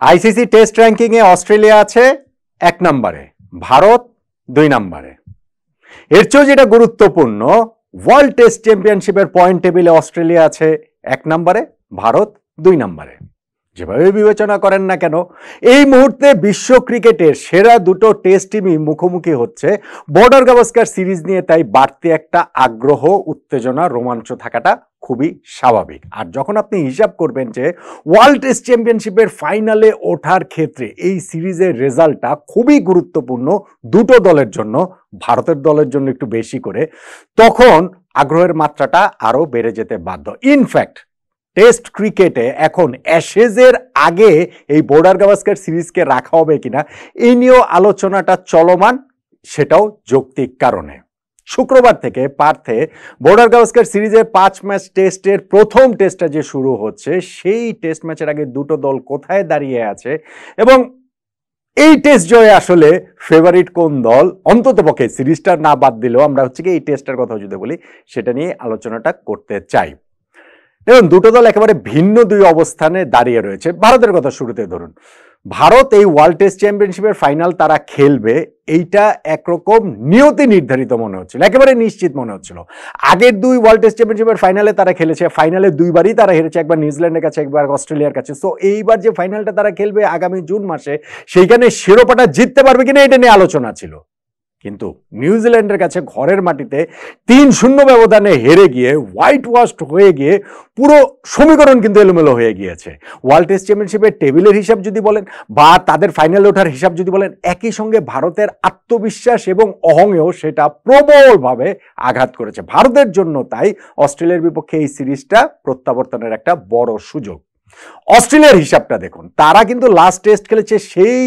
ICC test ranking এ Australia আছে 1 নম্বরে, ভারত 2 নম্বরে। এর চেয়েও যেটা গুরুত্বপূর্ণ, ওয়ার্ল্ড টেস্ট চ্যাম্পিয়নশিপের পয়েন্ট টেবিলে অস্ট্রেলিয়া আছে 1 নম্বরে, ভারত 2 নম্বরে। যেভাবে বিবেচনা করেন না কেন, এই মুহূর্তে বিশ্ব ক্রিকেটের সেরা দুটো টেস্ট টিমই মুখোমুখি হচ্ছে বর্ডার গাভাস্কার সিরিজ নিয়ে। তাই বাড়তি একটা আগ্রহ, উত্তেজনা, রোমাঞ্চ থাকাটা খুবই স্বাভাবিক। আর যখন আপনি হিসাব করবেন যে ওয়ার্ল্ড টেস্ট চ্যাম্পিয়নশিপের ফাইনালে ওঠার ক্ষেত্রে এই সিরিজের রেজাল্টটা খুবই গুরুত্বপূর্ণ দুটো দলের জন্য, ভারতের দলের জন্য একটু বেশি করে, তখন আগ্রহের মাত্রাটা আরো বেড়ে যেতে বাধ্য। ইনফ্যাক্ট টেস্ট ক্রিকেটে এখন অ্যাশেজের আগে এই বর্ডার গাভাস্কার সিরিজকে রাখা হবে কিনা এই নিয়েও আলোচনাটা চলমান, সেটাও যৌক্তিক কারণে। শুক্রবার থেকে পার্থে বর্ডার গাভাস্কার সিরিজের 5 ম্যাচ টেস্টের প্রথম টেস্টটা যে শুরু হচ্ছে, সেই টেস্ট ম্যাচের আগে দুটো দল কোথায় দাঁড়িয়ে আছে এবং এই টেস্ট জয়ে আসলে ফেভারিট কোন দল, অন্ততপক্ষে সিরিজটা না বাদ দিলেও আমরা হচ্ছে কি এই টেস্টের কথা যদি বলি সেটা নিয়ে আলোচনাটা করতে চাই। দেখুন, দুটো দল একেবারে ভিন্ন দুই অবস্থানে দাঁড়িয়ে রয়েছে। ভারতের কথা শুরুতে ধরুন, ভারত এই ওয়ার্ল্ড টেস্ট চ্যাম্পিয়নশিপের ফাইনাল তারা খেলবে, এইটা একরকম নিয়তি নির্ধারিত মনে হচ্ছিল, একেবারে নিশ্চিত মনে হচ্ছিল। আগের দুই ওয়ার্ল্ড টেস্ট চ্যাম্পিয়নশিপের ফাইনালে তারা খেলেছে, ফাইনালে দুইবারই তারা হেরেছে, একবার নিউজিল্যান্ডের কাছে, একবার অস্ট্রেলিয়ার কাছে। সো এইবার যে ফাইনালটা তারা খেলবে আগামী জুন মাসে, সেইখানে শিরোপাটা জিততে পারবে কিনা এটা নিয়ে আলোচনা ছিল। কিন্তু নিউজিল্যান্ডের কাছে ঘরের মাটিতে 3-0 ব্যবধানে হেরে গিয়ে, হোয়াইট ওয়াশড হয়ে গিয়ে পুরো সমীকরণ কিন্তু এলোমেলো হয়ে গিয়েছে। ওয়ার্ল্ড টেস্ট চ্যাম্পিয়নশিপের টেবিলের হিসাব যদি বলেন বা তাদের ফাইনালে ওঠার হিসাব যদি বলেন, একই সঙ্গে ভারতের আত্মবিশ্বাস এবং অহংেও সেটা প্রবলভাবে আঘাত করেছে ভারতের জন্য। তাই অস্ট্রেলিয়ার বিপক্ষে এই সিরিজটা প্রত্যাবর্তনের একটা বড় সুযোগ। অস্ট্রেলিয়ার হিসাবটা দেখুন, তারা কিন্তু লাস্ট টেস্ট খেলেছে সেই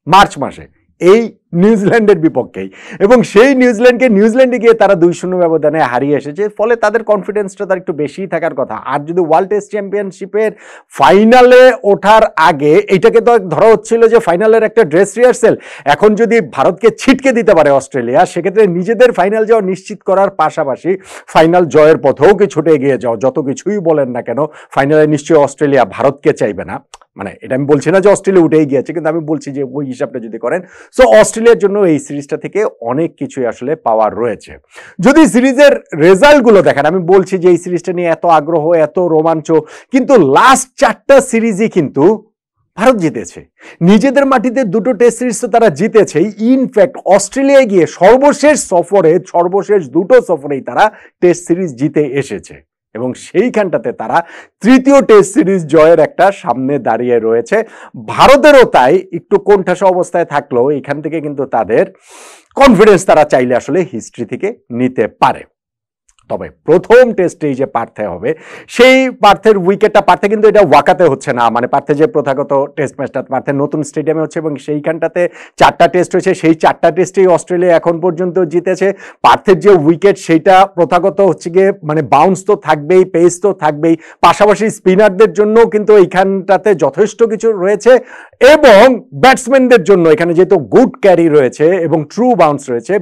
মার্চ মাসে এই নিউজিল্যান্ডের বিপক্ষেই, এবং সেই নিউজিল্যান্ডে গিয়ে তারা 2-0 ব্যবধানে হারিয়ে এসেছে। ফলে তাদের কনফিডেন্সটা তার একটু বেশিই থাকার কথা। আর যদি ওয়ার্ল্ড টেস্ট চ্যাম্পিয়নশিপের ফাইনালে ওঠার আগে, এটাকে তো ধরা হচ্ছিল যে ফাইনালের একটা ড্রেস রিহার্সেল, এখন যদি ভারতকে ছিটকে দিতে পারে অস্ট্রেলিয়া, সেক্ষেত্রে নিজেদের ফাইনাল যাওয়া নিশ্চিত করার পাশাপাশি ফাইনাল জয়ের পথেও কি ছুটে এগিয়ে যাও। যত কিছুই বলেন না কেন, ফাইনালে নিশ্চয়ই অস্ট্রেলিয়া ভারতকে চাইবে না। মানে এটা আমি বলছি না যে অস্ট্রেলিয়া উঠেই গিয়েছে, কিন্তু আমি বলছি যে ওই হিসাবটা যদি করেন, সো অস্ট্রেলিয়ার জন্য এই সিরিজটা থেকে অনেক কিছুই আসলে পাওয়ার রয়েছে। যদি সিরিজের রেজাল্টগুলো দেখেন, আমি বলছি যে এই সিরিজটা নিয়ে এত আগ্রহ, এত রোমাঞ্চ, কিন্তু লাস্ট 4টা সিরিজই কিন্তু ভারত জিতেছে। নিজেদের মাটিতে দুটো টেস্ট সিরিজ তো তারা জিতেছে। ইনফ্যাক্ট অস্ট্রেলিয়ায় গিয়ে সর্বশেষ দুটো সফরেই তারা টেস্ট সিরিজ জিতে এসেছে, এবং সেইখানটাতে তারা তৃতীয় টেস্ট সিরিজ জয়ের একটা সামনে দাঁড়িয়ে রয়েছে। ভারতেরও তাই একটু কোণঠাসা অবস্থায় থাকলেও এখান থেকে কিন্তু তাদের কনফিডেন্স তারা চাইলে আসলে হিস্ট্রি থেকে নিতে পারে। তবে প্রথম টেস্টেই যে পার্থে হবে, সেই পার্থের উইকেটটা, পার্থে কিন্তু এটা ওয়াকাতে হচ্ছে না, মানে পার্থে যে প্রথাগত টেস্ট ম্যাচটা পার্থের নতুন স্টেডিয়ামে হচ্ছে, এবং সেইখানটাতে 4টা টেস্ট হয়েছে, সেই 4টা টেস্টেই অস্ট্রেলিয়া এখন পর্যন্ত জিতেছে। পার্থের যে উইকেট, সেইটা প্রথাগত হচ্ছে গিয়ে মানে বাউন্স তো থাকবেই, পেস তো থাকবেই, পাশাপাশি স্পিনারদের জন্য কিন্তু এইখানটাতে যথেষ্ট কিছু রয়েছে, এবং ব্যাটসম্যানদের জন্য এখানে যেহেতু গুড ক্যারি রয়েছে এবং ট্রু বাউন্স রয়েছে,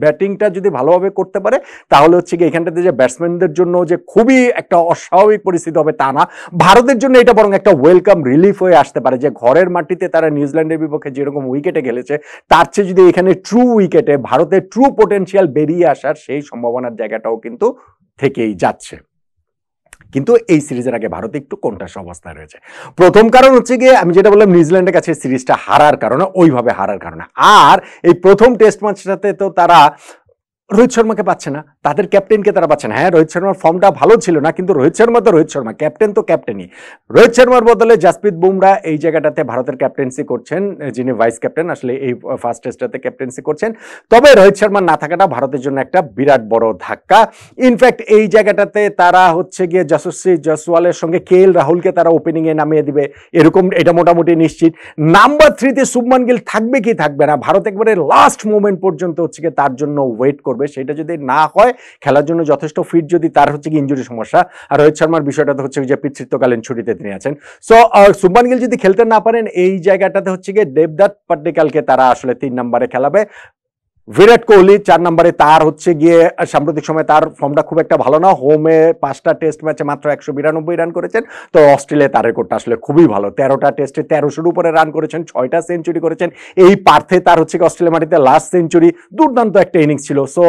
ব্যাটিংটা যদি ভালোভাবে করতে পারে তাহলে হচ্ছে কি এখানটাতে যে ব্যাটসম্যানদের জন্য যে খুবই একটা অস্বাভাবিক পরিস্থিতি হবে তা না, ভারতের জন্য এটা বরং একটা ওয়েলকাম রিলিফ হয়ে আসতে পারে। যে ঘরের মাটিতে তারা নিউজিল্যান্ডের বিপক্ষে যেরকম উইকেটে খেলেছে, তার চেয়ে যদি এখানে ট্রু উইকেটে ভারতের ট্রু পোটেনশিয়াল বেরিয়ে আসার সেই সম্ভাবনার জায়গাটাও কিন্তু থেকেই যাচ্ছে। কিন্তু এই সিরিজের আগে ভারত একটু কোণঠাসা অবস্থায় রয়েছে। প্রথম কারণ হচ্ছে গিয়ে আমি যেটা বললাম, নিউজিল্যান্ডের কাছে সিরিজটা হারার কারণে, ওইভাবে হারার কারণে। আর এই প্রথম টেস্ট ম্যাচটাতে তো তারা রোহিত শর্মাকে পাচ্ছে না, তাদের ক্যাপ্টেনকে তারা পাচ্ছে না। হ্যাঁ, রোহিত শর্মার ফর্মটা ভালো ছিল না, কিন্তু রোহিত শর্মা তো রোহিত শর্মা, ক্যাপ্টেন তো ক্যাপ্টেনই। রোহিত শর্মার বদলে জাসপ্রীত বুমরা এই জায়গাটাতে ভারতের ক্যাপ্টেন্সি করছেন, যিনি ভাইস ক্যাপ্টেন, আসলে এই ফার্স্ট টেস্টটাতে ক্যাপ্টেন্সি করছেন। তবে রোহিত শর্মার না থাকাটা ভারতের জন্য একটা বিরাট বড় ধাক্কা। ইনফ্যাক্ট এই জায়গাটাতে তারা হচ্ছে গিয়ে যশস্বী জয়সওয়ালের সঙ্গে KL রাহুলকে তারা ওপেনিংয়ে নামিয়ে দিবে, এরকম এটা মোটামুটি নিশ্চিত। নাম্বার 3-তে শুভমান গিল থাকবে কি থাকবে না, ভারত একবারে লাস্ট মোমেন্ট পর্যন্ত হচ্ছে গিয়ে তার জন্য ওয়েট করবে। সেটা যদি না হয়, খেলার জন্য যথেষ্ট ফিট, যদি তার হচ্ছে কি ইনজুরি সমস্যা, আর রোহিত শর্মার বিষয়টা তো হচ্ছে যে পিতৃত্বকালীন ছুটিতে তিনি আছেন। সো শুভমান গিল যদি খেলতে না পারেন, এই জায়গাটাতে হচ্ছে গিয়ে দেবদত্ত পাট্টিকালকে তারা আসলে 3 নম্বরে খেলাবে। বিরাট কোহলি 4 নম্বরে, তার হচ্ছে গিয়ে সাম্প্রতিক সময় তার ফর্মটা খুব একটা ভালো না, হোমে 5টা টেস্ট ম্যাচে মাত্র 192 রান করেছেন, তো অস্ট্রেলিয়া তার রেকর্ডটা আসলে খুবই ভালো, 13টা টেস্টে 1300-র উপরে রান করেছেন, 6টা সেঞ্চুরি করেছেন, এই পার্থে তার হচ্ছে অস্ট্রেলিয়া মাটিতে লাস্ট সেঞ্চুরি, দুর্দান্ত একটা ইনিংস ছিল। সো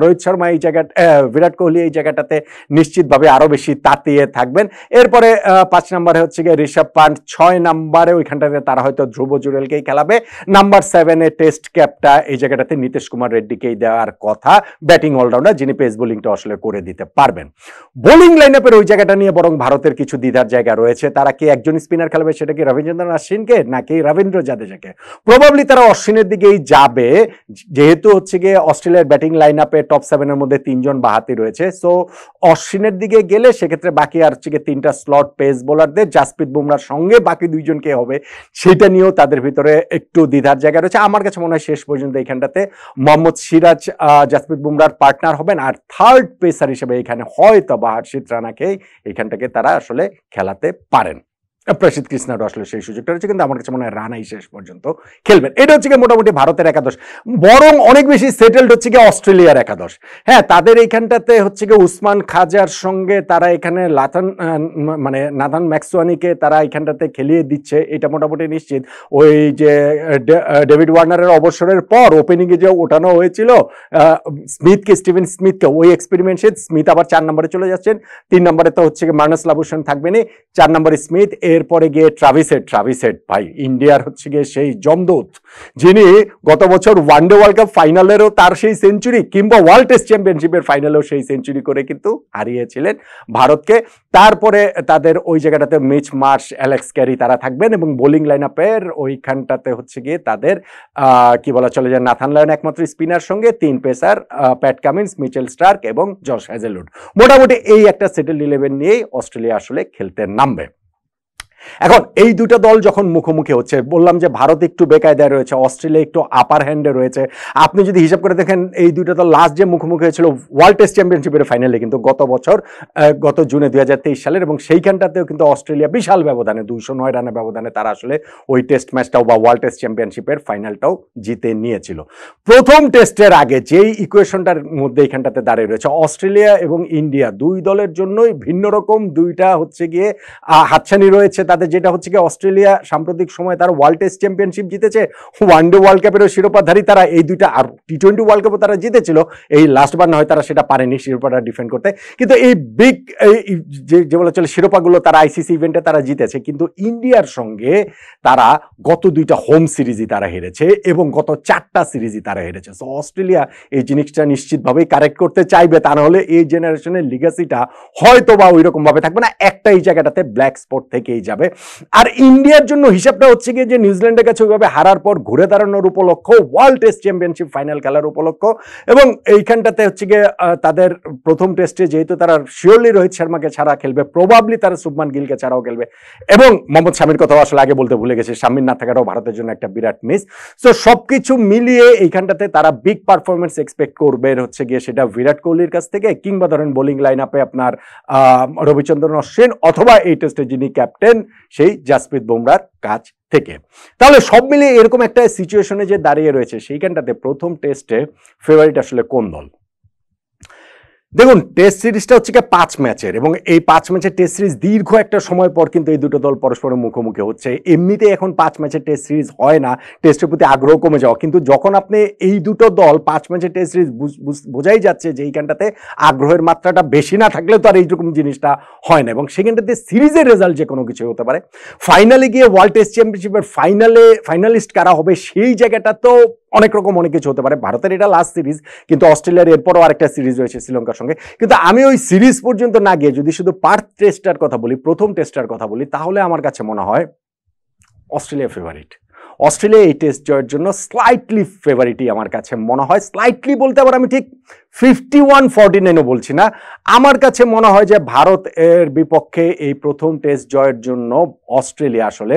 রোহিত শর্মা এই জায়গাটা, বিরাট কোহলি এই জায়গাটাতে নিশ্চিতভাবে আরো বেশি তাতিয়ে থাকবেন। এরপরে 5 নম্বরে হচ্ছে গিয়ে ঋষভ পান্ট, 6 নম্বরে ওইখানটাতে তারা হয়তো ধ্রুব জুরেলকেই খেলাবে, নাম্বার 7-এ টেস্ট ক্যাপটা এই জায়গাটাতে নীতিশ কুমার রেড্ডিকেই দেওয়ার কথা, ব্যাটিং অলরাউন্ডার যিনি পেস বোলিংটা আসলে করে দিতে পারবেন। বোলিং লাইনআপের ওই জায়গাটা নিয়ে বরং ভারতের কিছু দ্বিধার জায়গা রয়েছে, তারা কি একজন স্পিনার খেলবে, সেটা কি রবিচন্দ্রন অশ্বিনকে নাকি রবীন্দ্র জাদেজাকে? প্রবাবলি তারা অশ্বিনের দিকেই যাবে, যেহেতু হচ্ছে গিয়ে অস্ট্রেলিয়ার ব্যাটিং লাইনআপে টপ 7-এর মধ্যে 3 জন বাহাতি রয়েছে, সো অশ্বিনের দিকে গেলে সেক্ষেত্রে বাকি আর হচ্ছে গিয়ে 3টা স্লট পেস বোলারদের, জাসপ্রীত বুমরার সঙ্গে বাকি 2 জন কে হবে সেটা নিয়েও তাদের ভিতরে একটু দ্বিধার জায়গা রয়েছে। আমার কাছে মনে হয় শেষ পর্যন্ত এইখানটাতে মোহাম্মদ সিরাজ জাসপ্রীত বুমরার পার্টনার হবেন, আর থার্ড পেসার হিসেবে এখানে হয়তো বা হর্ষিত রানাকে এইখানটাকে তারা আসলে খেলাতে পারেন। প্রসিদ্ধ কৃষ্ণারও আসলে সেই সুযোগটা রয়েছে, কিন্তু আমার কাছে মনে হয় রানাই শেষ পর্যন্ত খেলবেন। এটা হচ্ছে গিয়ে মোটামুটি ভারতের একাদশ, বরং অনেক বেশি সেটেলড হচ্ছে গিয়ে অস্ট্রেলিয়ার একাদশ। হ্যাঁ, তাদের এইখানটাতে হচ্ছে গিয়ে উসমান খাজার সঙ্গে তারা এখানে নাথান ম্যাক্সওয়ানিকে তারা এইখানটাতে খেলিয়ে দিচ্ছে, এটা মোটামুটি নিশ্চিত। ওই যে ডেভিড ওয়ার্নারের অবসরের পর ওপেনিংয়ে যে ওঠানো হয়েছিল স্মিথকে, স্টিভেন স্মিথকে, ওই এক্সপেরিমেন্টে স্মিথ আবার 4 নম্বরে চলে যাচ্ছেন, 3 নম্বরে তো হচ্ছে গিয়ে মার্নাস লাবুশন থাকবেনি, 4 নম্বরে স্মিথ, এরপরে গিয়ে ট্রাভিস হেড ভাই ইন্ডিয়ার হচ্ছে গিয়ে সেই জমদূত, যিনি গত বছর ওয়ানডে ওয়ার্ল্ড কাপ ফাইনালেরও তার সেই সেঞ্চুরি, কিংবা ওয়ার্ল্ড টেস্ট চ্যাম্পিয়নশিপের ফাইনালেও সেই সেঞ্চুরি করে কিন্তু হারিয়েছিলেন ভারতকে। তারপরে তাদের ওই জায়গাটাতে মিচ মার্শ, অ্যালেক্স ক্যারি তারা থাকবেন, এবং বোলিং লাইন আপের ওইখানটাতে হচ্ছে গিয়ে তাদের কি বলা চলে যায়, নাথান লায়ন একমাত্র স্পিনার সঙ্গে 3 pacer Pat Cummins, Mitchell Starc এবং জশ হ্যাজেলউড। মোটামুটি এই একটা সেটেল 11 নিয়েই অস্ট্রেলিয়া আসলে খেলতে নামবে। এখন এই দুটো দল যখন মুখোমুখি হচ্ছে, বললাম যে ভারত একটু বেকায়দায় রয়েছে, অস্ট্রেলিয়া একটু আপার হ্যান্ডে রয়েছে। আপনি যদি হিসাব করে দেখেন এই দুটো দল লাস্ট যে মুখোমুখি হয়েছিল ওয়ার্ল্ড টেস্ট চ্যাম্পিয়নশিপের ফাইনালে কিন্তু গত বছর, গত জুনে 2023 সালের, এবং সেইখানটাতেও কিন্তু অস্ট্রেলিয়া বিশাল ব্যবধানে 209 রানের ব্যবধানে তারা আসলে ওই টেস্ট ম্যাচটাও বা ওয়ার্ল্ড টেস্ট চ্যাম্পিয়নশিপের ফাইনালটাও জিতে নিয়েছিল। প্রথম টেস্টের আগে যেই ইকুয়েশনটার মধ্যে এইখানটাতে দাঁড়িয়ে রয়েছে, অস্ট্রেলিয়া এবং ইন্ডিয়া দুই দলের জন্যই ভিন্ন রকম দুইটা হচ্ছে গিয়ে হাতছানি রয়েছে তাদের, যেটা হচ্ছে কি অস্ট্রেলিয়া সাম্প্রতিক সময় তারা ওয়ার্ল্ড টেস্ট চ্যাম্পিয়নশিপ জিতেছে, ওয়ানডে ওয়ার্ল্ড কাপেরও শিরোপাধারী তারা, এই দুইটা, আর টি20 ওয়ার্ল্ড কাপও তারা জিতেছিল, এই লাস্টবার না হয় তারা সেটা পারেনি শিরোপাটা ডিফেন্ড করতে, কিন্তু এই বিগ যে বলা চলে শিরোপাগুলো তারা আইসিসি ইভেন্টে তারা জিতেছে। কিন্তু ইন্ডিয়ার সঙ্গে তারা গত 2টা হোম সিরিজই তারা হেরেছে এবং গত 4টা সিরিজই তারা হেরেছে। সো অস্ট্রেলিয়া এই জিনিসটা নিশ্চিতভাবেই কারেক্ট করতে চাইবে, তা নাহলে এই জেনারেশনের লিগাসিটা হয়তো বা ওই রকম ভাবে থাকবে না, একটা এই জায়গাটাতে ব্ল্যাক স্পট থেকেই যাবে। আর ইন্ডিয়ার জন্য হিসাবটা হচ্ছে গিয়ে যে নিউজিল্যান্ডের কাছে ওইভাবে হারার পর ঘুরে দাঁড়ানোর উপলক্ষ, ওয়ার্ল্ড টেস্ট চ্যাম্পিয়নশিপ ফাইনাল খেলার উপলক্ষ, এবং এইখানটাতে হচ্ছে গিয়ে তাদের প্রথম টেস্টে যেহেতু তারা শিওরলি রোহিত শর্মাকে ছাড়া খেলবে, প্রবাবলি তারা শুভমান গিলকে ছাড়াও খেলবে, এবং মোহাম্মদ শামির কথা আসলে আগে বলতে ভুলে গেছে, শামির না থাকাটাও ভারতের জন্য একটা বিরাট মিস। সো সবকিছু মিলিয়ে এইখানটাতে তারা বিগ পারফরমেন্স এক্সপেক্ট করবে হচ্ছে গিয়ে সেটা বিরাট কোহলির কাছ থেকে, কিংবা ধরেন বোলিং লাইন আপে আপনার রবিচন্দ্রন অশ্বিন, অথবা এই টেস্টে যিনি ক্যাপ্টেন সেই জাসপ্রীত বুমরার কাছ থেকে। তাহলে সব মিলিয়ে এরকম একটা সিচুয়েশনে যে দাঁড়িয়ে রয়েছে, সেইখানটাতে প্রথম টেস্টে ফেভারিট আসলে কোন দল? দেখুন, টেস্ট সিরিজটা হচ্ছে 5 ম্যাচের, এবং এই 5 ম্যাচের টেস্ট সিরিজ দীর্ঘ একটা সময় পর কিন্তু এই দুটো দল পরস্পরের মুখোমুখি হচ্ছে। এমনিতে এখন 5 ম্যাচের টেস্ট সিরিজ হয় না, টেস্টের প্রতি আগ্রহ কমে যাওয়া, কিন্তু যখন আপনি এই দুটো দল 5 ম্যাচের টেস্ট সিরিজ, বোঝাই যাচ্ছে যে এইখানটাতে আগ্রহের মাত্রাটা বেশি না থাকলেও তো আর এইরকম জিনিসটা হয় না, এবং সেখানটাতে সিরিজের রেজাল্ট যে কোনো কিছু হতে পারে। ফাইনালে গিয়ে ওয়ার্ল্ড টেস্ট চ্যাম্পিয়নশিপের ফাইনালিস্ট কারা হবে সেই জায়গাটা তো অনেক রকম অনেক কিছু হতে পারে। ভারতের এটা লাস্ট সিরিজ, কিন্তু অস্ট্রেলিয়ার এরপরও আরেকটা সিরিজ রয়েছে শ্রীলঙ্কার সঙ্গে। কিন্তু আমি ওই সিরিজ পর্যন্ত না গিয়ে যদি শুধু পার্থ টেস্টার কথা বলি, প্রথম টেস্টার কথা বলি, তাহলে আমার কাছে মনে হয় অস্ট্রেলিয়া ফেভারিট। অস্ট্রেলিয়া এই টেস্ট জয়ের জন্য স্লাইটলি ফেভারিটই আমার কাছে মনে হয়। স্লাইটলি বলতে আবার আমি ঠিক 51-49ও বলছি না, আমার কাছে মনে হয় যে ভারত এর বিপক্ষে এই প্রথম টেস্ট জয়ের জন্য অস্ট্রেলিয়া আসলে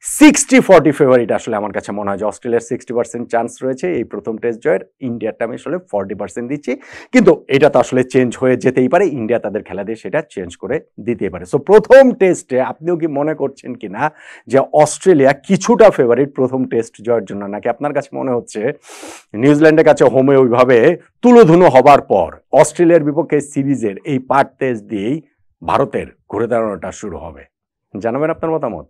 60-40 ফেভারিট আসলে আমার কাছে মনে হয় যে অস্ট্রেলিয়ার 60% চান্স রয়েছে এই প্রথম টেস্ট জয়ের। ইন্ডিয়ারটা আমি আসলে 40% দিচ্ছি, কিন্তু এটা তো আসলে চেঞ্জ হয়ে যেতেই পারে, ইন্ডিয়া তাদের খেলা দিয়ে সেটা চেঞ্জ করে দিতেই পারে। সো প্রথম টেস্টে আপনিও কি মনে করছেন কিনা যে অস্ট্রেলিয়া কিছুটা ফেভারিট প্রথম টেস্ট জয়ের জন্য, নাকি আপনার কাছে মনে হচ্ছে নিউজিল্যান্ডের কাছে হোমে ওইভাবে তুলোধুনো হবার পর অস্ট্রেলিয়ার বিপক্ষে সিরিজের এই পার্ট টেস্ট দিয়েই ভারতের ঘুরে দাঁড়ানোটা শুরু হবে? জানাবেন আপনার মতামত।